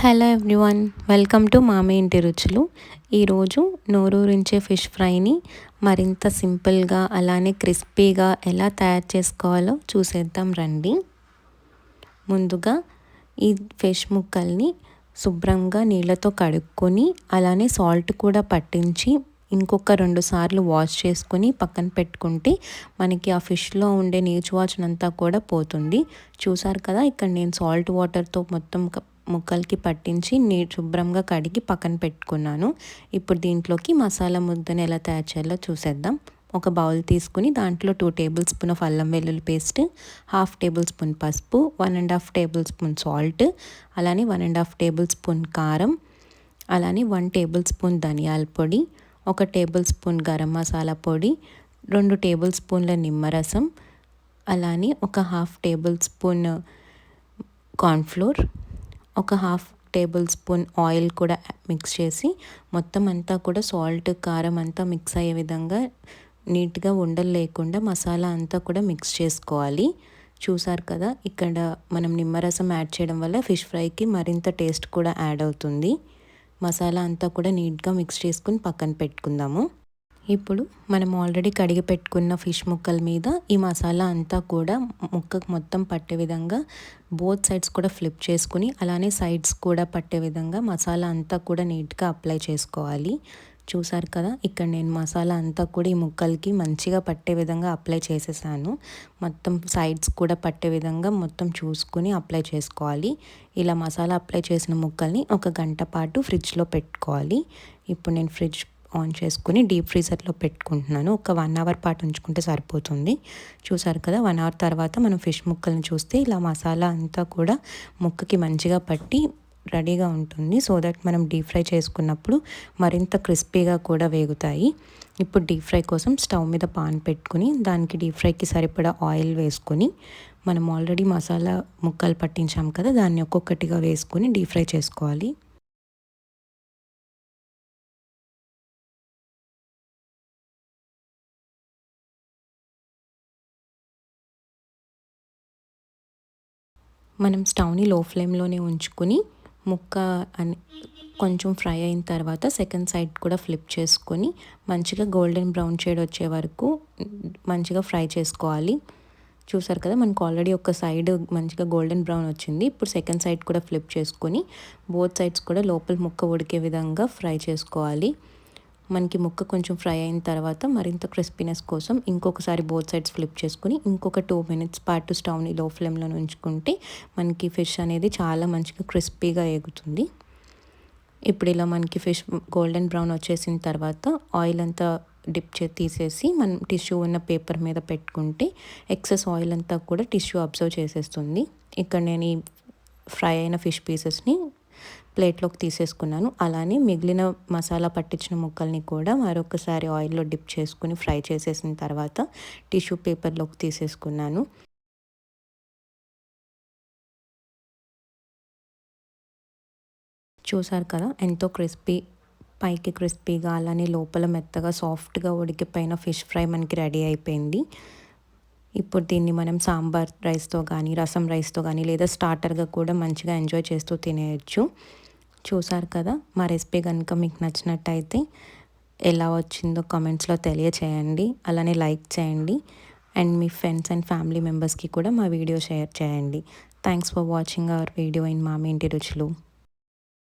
Hello everyone, welcome to మామి ఇంటి రుచులు. ఈరోజు నోరూరించే ఫిష్ ఫ్రైని మరింత సింపుల్గా అలానే క్రిస్పీగా ఎలా తయారు చేసుకోవాలో చూసేద్దాం రండి. ముందుగా ఈ ఫిష్ ముక్కల్ని శుభ్రంగా నీళ్ళతో కడుక్కొని అలానే సాల్ట్ కూడా పట్టించి ఇంకొక 2 సార్లు వాష్ చేసుకొని పక్కన పెట్టుకుంటే మనకి ఆ ఫిష్లో ఉండే నీచు వాసన అంతా కూడా పోతుంది. చూసారు కదా, ఇక్కడ నేను సాల్ట్ వాటర్తో మొత్తం ముక్కలకి పట్టించి శుభ్రంగా కడిగి పక్కన పెట్టుకున్నాను. ఇప్పుడు దీంట్లోకి మసాలా ముద్దను ఎలా తయారు చేయాలో చూసేద్దాం. ఒక బౌల్ తీసుకుని దాంట్లో 2 టేబుల్ స్పూన్ ఆఫ్ అల్లం వెల్లుల్లి పేస్ట్, 1/2 టేబుల్ స్పూన్ పసుపు, 1.5 టేబుల్ స్పూన్ సాల్ట్, అలానే 1.5 టేబుల్ స్పూన్ కారం, అలానే 1 టేబుల్ స్పూన్ ధనియాల పొడి, 1 టేబుల్ స్పూన్ గరం మసాలా పొడి, 2 టేబుల్ స్పూన్ల నిమ్మరసం, అలానే ఒక 1/2 టేబుల్ స్పూన్ కార్న్ఫ్లోర్, ఒక 1/2 టేబుల్ స్పూన్ ఆయిల్ కూడా మిక్స్ చేసి మొత్తం అంతా కూడా సాల్ట్ కారం అంతా మిక్స్ అయ్యే విధంగా నీట్గా ఉండలు లేకుండా మసాలా అంతా కూడా మిక్స్ చేసుకోవాలి. చూసారు కదా, ఇక్కడ మనం నిమ్మరసం యాడ్ చేయడం వల్ల ఫిష్ ఫ్రైకి మరింత టేస్ట్ కూడా యాడ్ అవుతుంది. మసాలా అంతా కూడా నీట్గా మిక్స్ చేసుకుని పక్కన పెట్టుకుందాము. ఇప్పుడు మనం ఆల్రెడీ కడిగి పెట్టుకున్న ఫిష్ ముక్కల మీద ఈ మసాలా అంతా కూడా ముక్కకు మొత్తం పట్టే విధంగా బోత్ సైడ్స్ కూడా ఫ్లిప్ చేసుకుని అలానే సైడ్స్ కూడా పట్టే విధంగా మసాలా అంతా కూడా నీట్గా అప్లై చేసుకోవాలి. చూసారు కదా, ఇక్కడ నేను మసాలా అంతా కూడా ఈ ముక్కలకి మంచిగా పట్టే విధంగా అప్లై చేసేసాను. మొత్తం సైడ్స్ కూడా పట్టే విధంగా మొత్తం చూసుకుని అప్లై చేసుకోవాలి. ఇలా మసాలా అప్లై చేసిన ముక్కల్ని 1 గంట పాటు ఫ్రిడ్జ్లో పెట్టుకోవాలి. ఇప్పుడు నేను ఫ్రిడ్జ్ ఆన్ చేసుకుని డీప్ ఫ్రీజర్లో పెట్టుకుంటున్నాను. ఒక 1 అవర్ పాటు ఉంచుకుంటే సరిపోతుంది. చూసారు కదా, 1 అవర్ తర్వాత మనం ఫిష్ ముక్కల్ని చూస్తే ఇలా మసాలా అంతా కూడా ముక్కకి మంచిగా పట్టి రెడీగా ఉంటుంది. సో దట్ మనం డీప్ ఫ్రై చేసుకున్నప్పుడు మరింత క్రిస్పీగా కూడా వేగుతాయి. ఇప్పుడు డీప్ ఫ్రై కోసం స్టవ్ మీద పాన్ పెట్టుకుని దానికి డీప్ ఫ్రైకి సరిపడా ఆయిల్ వేసుకొని మనం ఆల్రెడీ మసాలా ముక్కలు పట్టించాం కదా, దాన్ని ఒక్కొక్కటిగా వేసుకొని డీప్ ఫ్రై చేసుకోవాలి. మనం స్టవ్ని లో ఫ్లేమ్లోనే ఉంచుకొని ముక్క కొంచెం ఫ్రై అయిన తర్వాత సెకండ్ సైడ్ కూడా ఫ్లిప్ చేసుకొని మంచిగా గోల్డెన్ బ్రౌన్ షేడ్ వచ్చే వరకు మంచిగా ఫ్రై చేసుకోవాలి. చూసారు కదా, మనకు ఆల్రెడీ ఒక సైడ్ మంచిగా గోల్డెన్ బ్రౌన్ వచ్చింది. ఇప్పుడు సెకండ్ సైడ్ కూడా ఫ్లిప్ చేసుకొని బోత్ సైడ్స్ కూడా లోపల ముక్క ఉడికే విధంగా ఫ్రై చేసుకోవాలి. మనకి ముక్క కొంచెం ఫ్రై అయిన తర్వాత మరింత క్రిస్పీనెస్ కోసం ఇంకొకసారి బోత్ సైడ్స్ ఫ్లిప్ చేసుకుని ఇంకొక 2 మినిట్స్ పాటు స్టవ్ని లో ఫ్లేమ్లో ఉంచుకుంటే మనకి ఫిష్ అనేది చాలా మంచిగా క్రిస్పీగా ఎగుతుంది. ఇప్పుడు ఇలా మనకి ఫిష్ గోల్డెన్ బ్రౌన్ వచ్చేసిన తర్వాత ఆయిల్ అంతా తీసేసి మనం టిష్యూ ఉన్న పేపర్ మీద పెట్టుకుంటే ఎక్సెస్ ఆయిల్ అంతా కూడా టిష్యూ అబ్జర్వ్ చేసేస్తుంది. ఇక్కడ నేను ఈ ఫ్రై అయిన ఫిష్ పీసెస్ని ప్లేట్లోకి తీసేసుకున్నాను. అలానే మిగిలిన మసాలా పట్టించిన ముక్కల్ని కూడా మరొకసారి ఆయిల్లో డిప్ చేసుకుని ఫ్రై చేసేసిన తర్వాత టిష్యూ పేపర్లోకి తీసేసుకున్నాను. చూసారు కదా, ఎంతో పైకి క్రిస్పీగా అలానే లోపల మెత్తగా సాఫ్ట్గా ఉడికిపోయిన ఫిష్ ఫ్రై మనకి రెడీ అయిపోయింది. ఇప్పుడు దీన్ని మనం సాంబార్ రైస్తో కానీ రసం రైస్తో కానీ లేదా స్టార్టర్గా కూడా మంచిగా ఎంజాయ్ చేస్తూ తినేయచ్చు. చూసారు కదా, మా రెసిపీ కనుక మీకు నచ్చినట్టయితే ఎలా వచ్చిందో కామెంట్స్లో తెలియచేయండి. అలానే లైక్ చేయండి అండ్ మీ ఫ్రెండ్స్ అండ్ ఫ్యామిలీ మెంబర్స్కి కూడా మా వీడియో షేర్ చేయండి. Thanks for watching our video in Mami Inti రుచులు.